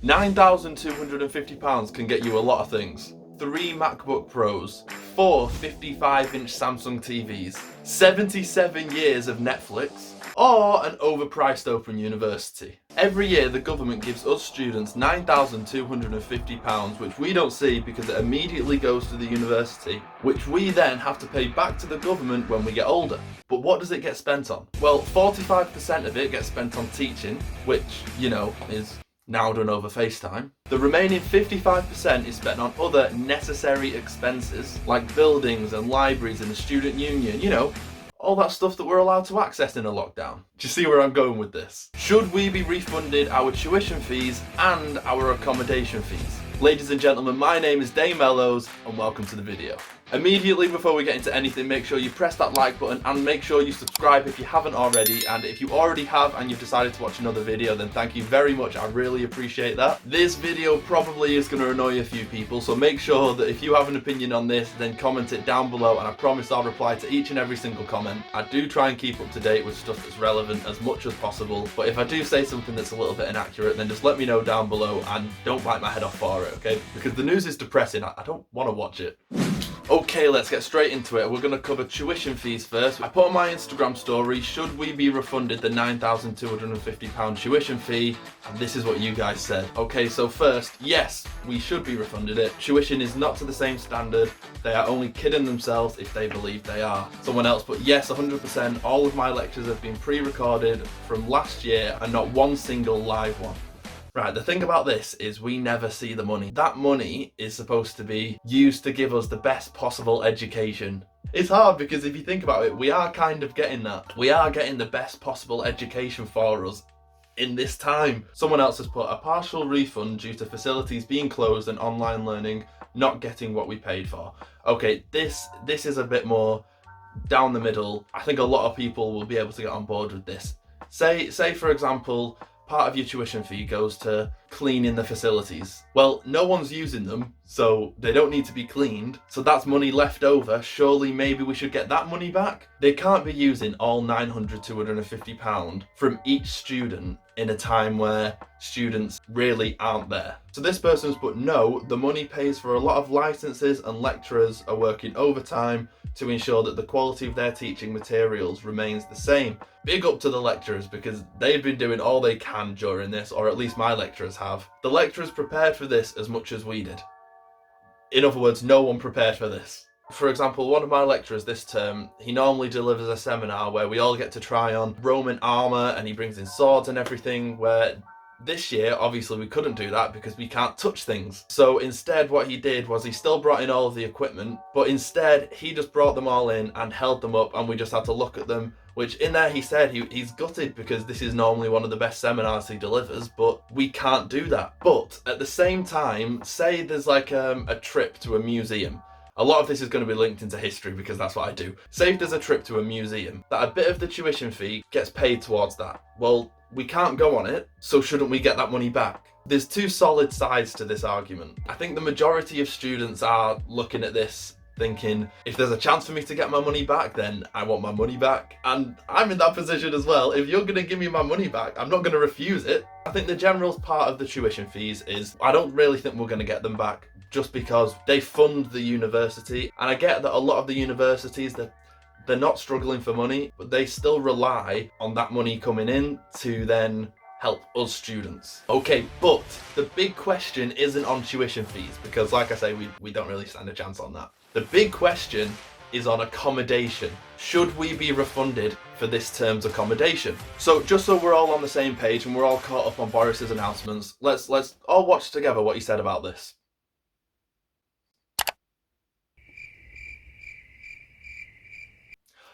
£9,250 can get you a lot of things. 3 MacBook Pros, 4 55-inch Samsung TVs, 77 years of Netflix, or an overpriced Open University. Every year the government gives us students £9,250, which we don't see because it immediately goes to the university, which we then have to pay back to the government when we get older. But what does it get spent on? Well, 45% of it gets spent on teaching, which, you know, is now done over FaceTime. The remaining 55% is spent on other necessary expenses, like buildings and libraries and the student union, you know, all that stuff that we're allowed to access in a lockdown. Do you see where I'm going with this? Should we be refunded our tuition fees and our accommodation fees? Ladies and gentlemen, my name is Dave Mellows and welcome to the video. Immediately before we get into anything, make sure you press that like button and make sure you subscribe if you haven't already, and if you already have and you've decided to watch another video, then thank you very much, I really appreciate that. This video probably is going to annoy a few people, so make sure that if you have an opinion on this, then comment it down below and I promise I'll reply to each and every single comment. I do try and keep up to date with stuff that's relevant as much as possible, but if I do say something that's a little bit inaccurate, then just let me know down below and don't bite my head off for it, okay? Because the news is depressing, I don't want to watch it. Okay, let's get straight into it. We're going to cover tuition fees first. I put on my Instagram story, should we be refunded the £9,250 tuition fee? And this is what you guys said. Okay, so first, yes, we should be refunded it. Tuition is not to the same standard. They are only kidding themselves if they believe they are. Someone else put yes, 100%. All of my lectures have been pre-recorded from last year and not one single live one. Right, the thing about this is we never see the money. That money is supposed to be used to give us the best possible education. It's hard because if you think about it, we are kind of getting that. We are getting the best possible education for us in this time. Someone else has put a partial refund due to facilities being closed and online learning not getting what we paid for. Okay, this is a bit more down the middle. I think a lot of people will be able to get on board with this. Say for example, part of your tuition fee goes to cleaning the facilities. Well, no one's using them, so they don't need to be cleaned. So that's money left over. Surely maybe we should get that money back? They can't be using all £900-250 from each student in a time where students really aren't there. So this person's put no, the money pays for a lot of licenses and lecturers are working overtime to ensure that the quality of their teaching materials remains the same. Big up to the lecturers because they've been doing all they can during this, or at least my lecturers have. The lecturers prepared for this as much as we did. In other words, no one prepared for this. For example, one of my lecturers this term, he normally delivers a seminar where we all get to try on Roman armour and he brings in swords and everything, where this year, obviously we couldn't do that because we can't touch things. So instead what he did was he still brought in all of the equipment, but instead he just brought them all in and held them up and we just had to look at them, which in there he said he's gutted because this is normally one of the best seminars he delivers, but we can't do that. But at the same time, say there's like a trip to a museum. A lot of this is going to be linked into history because that's what I do. Say if there's a trip to a museum, that a bit of the tuition fee gets paid towards that. Well, we can't go on it, so shouldn't we get that money back? There's two solid sides to this argument. I think the majority of students are looking at this thinking, if there's a chance for me to get my money back, then I want my money back. And I'm in that position as well. If you're going to give me my money back, I'm not going to refuse it. I think the general part of the tuition fees is, I don't really think we're going to get them back just because they fund the university. And I get that a lot of the universities, they're not struggling for money, but they still rely on that money coming in to then help us students. Okay, but the big question isn't on tuition fees because like I say, we don't really stand a chance on that. The big question is on accommodation. Should we be refunded for this term's accommodation? So just so we're all on the same page and we're all caught up on Boris's announcements, let's all watch together what he said about this.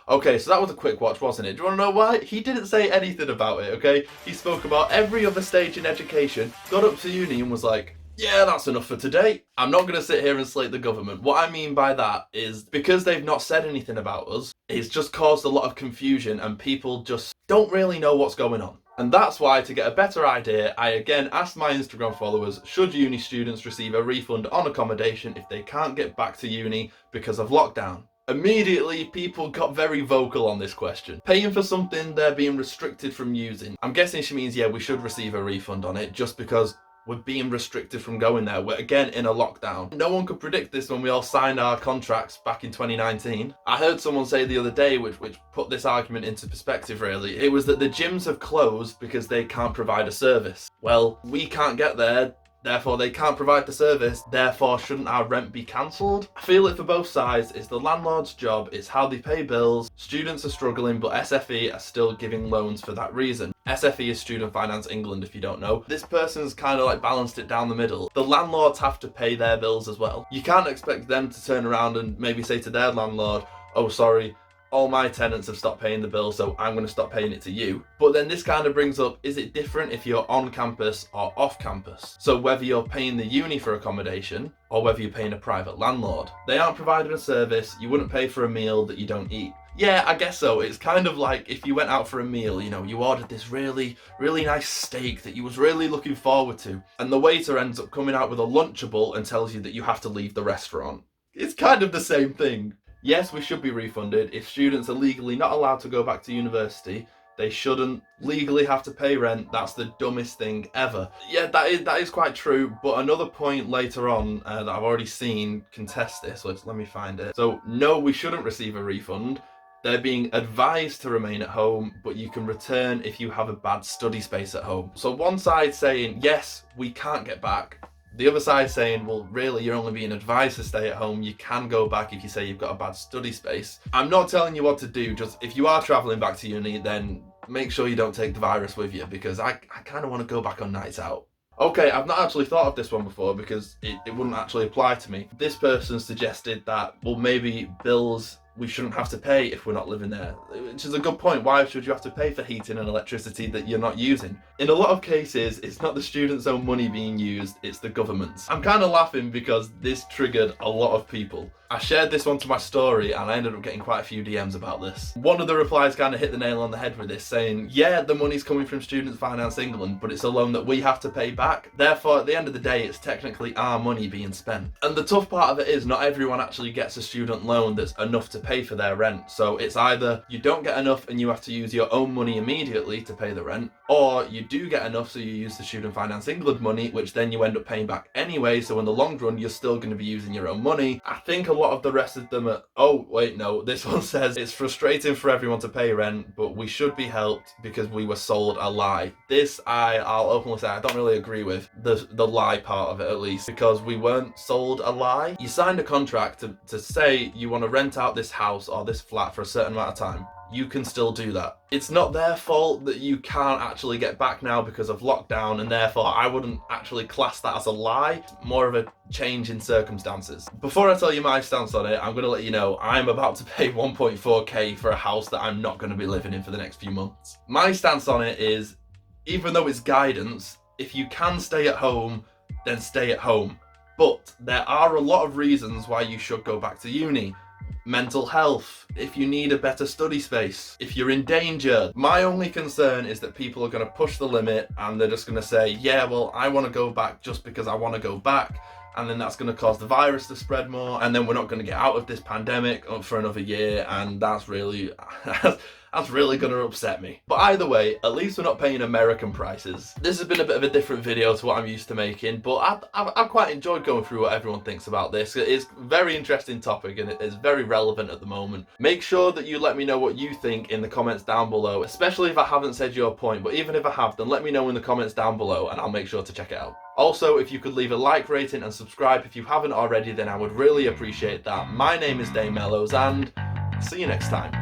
Okay, so that was a quick watch, wasn't it? Do you want to know why? He didn't say anything about it, okay? He spoke about every other stage in education, got up to uni and was like, yeah, that's enough for today. I'm not going to sit here and slate the government. What I mean by that is because they've not said anything about us, it's just caused a lot of confusion and people just don't really know what's going on. And that's why, to get a better idea, I again asked my Instagram followers, should uni students receive a refund on accommodation if they can't get back to uni because of lockdown? Immediately, people got very vocal on this question. Paying for something they're being restricted from using. I'm guessing she means, yeah, we should receive a refund on it just because we're being restricted from going there. We're again in a lockdown. No one could predict this when we all signed our contracts back in 2019. I heard someone say the other day, which put this argument into perspective really, it was that the gyms have closed because they can't provide a service. Well, we can't get there, therefore they can't provide the service, therefore shouldn't our rent be cancelled? I feel it for both sides. It's the landlord's job, it's how they pay bills. Students are struggling, but SFE are still giving loans for that reason. SFE is Student Finance England, if you don't know. This person's kind of like balanced it down the middle. The landlords have to pay their bills as well. You can't expect them to turn around and maybe say to their landlord, oh sorry, all my tenants have stopped paying the bill, so I'm going to stop paying it to you. But then this kind of brings up, is it different if you're on campus or off campus? So whether you're paying the uni for accommodation or whether you're paying a private landlord, they aren't providing a service. You wouldn't pay for a meal that you don't eat. Yeah, I guess so. It's kind of like if you went out for a meal, you know, you ordered this really nice steak that you was really looking forward to, and the waiter ends up coming out with a Lunchable and tells you that you have to leave the restaurant. It's kind of the same thing. Yes, we should be refunded. If students are legally not allowed to go back to university, they shouldn't legally have to pay rent. That's the dumbest thing ever. Yeah, that is quite true, but another point later on that I've already seen contests this. Let me find it. So, no, we shouldn't receive a refund. They're being advised to remain at home, but you can return if you have a bad study space at home. So one side saying, yes, we can't get back. The other side saying, well, really, you're only being advised to stay at home. You can go back if you say you've got a bad study space. I'm not telling you what to do. Just if you are traveling back to uni, then make sure you don't take the virus with you, because I kind of want to go back on nights out. Okay, I've not actually thought of this one before because it wouldn't actually apply to me. This person suggested that, well, maybe bills we shouldn't have to pay if we're not living there, which is a good point. Why should you have to pay for heating and electricity that you're not using? In a lot of cases, it's not the students' own money being used, it's the government's. I'm kind of laughing because this triggered a lot of people. I shared this one to my story and I ended up getting quite a few DMs about this. One of the replies kind of hit the nail on the head with this, saying, yeah, the money's coming from Student Finance England, but it's a loan that we have to pay back. Therefore, at the end of the day, it's technically our money being spent. And the tough part of it is not everyone actually gets a student loan that's enough to pay for their rent. So it's either you don't get enough and you have to use your own money immediately to pay the rent, or you do get enough so you use the Student Finance England money, which then you end up paying back anyway. So in the long run, you're still going to be using your own money. I think a lot of the rest of them are, oh wait, no, this one says it's frustrating for everyone to pay rent, but we should be helped because we were sold a lie. This I'll openly say I don't really agree with the lie part of it, at least, because we weren't sold a lie. You signed a contract to say you want to rent out this house or this flat for a certain amount of time. You can still do that. It's not their fault that you can't actually get back now because of lockdown, and therefore I wouldn't actually class that as a lie, more of a change in circumstances. Before I tell you my stance on it, I'm going to let you know I'm about to pay 1.4k for a house that I'm not going to be living in for the next few months. My stance on it is, even though it's guidance, if you can stay at home, then stay at home. But there are a lot of reasons why you should go back to uni. Mental health, if you need a better study space, if you're in danger. My only concern is that people are going to push the limit and they're just going to say, yeah, well, I want to go back just because I want to go back. And then that's going to cause the virus to spread more. And then we're not going to get out of this pandemic for another year. And that's really going to upset me. But either way, at least we're not paying American prices. This has been a bit of a different video to what I'm used to making, but I've quite enjoyed going through what everyone thinks about this. It's a very interesting topic and it is very relevant at the moment. Make sure that you let me know what you think in the comments down below, especially if I haven't said your point. But even if I have, then let me know in the comments down below and I'll make sure to check it out. Also, if you could leave a like, rating and subscribe if you haven't already, then I would really appreciate that. My name is Dane Mellows and I'll see you next time.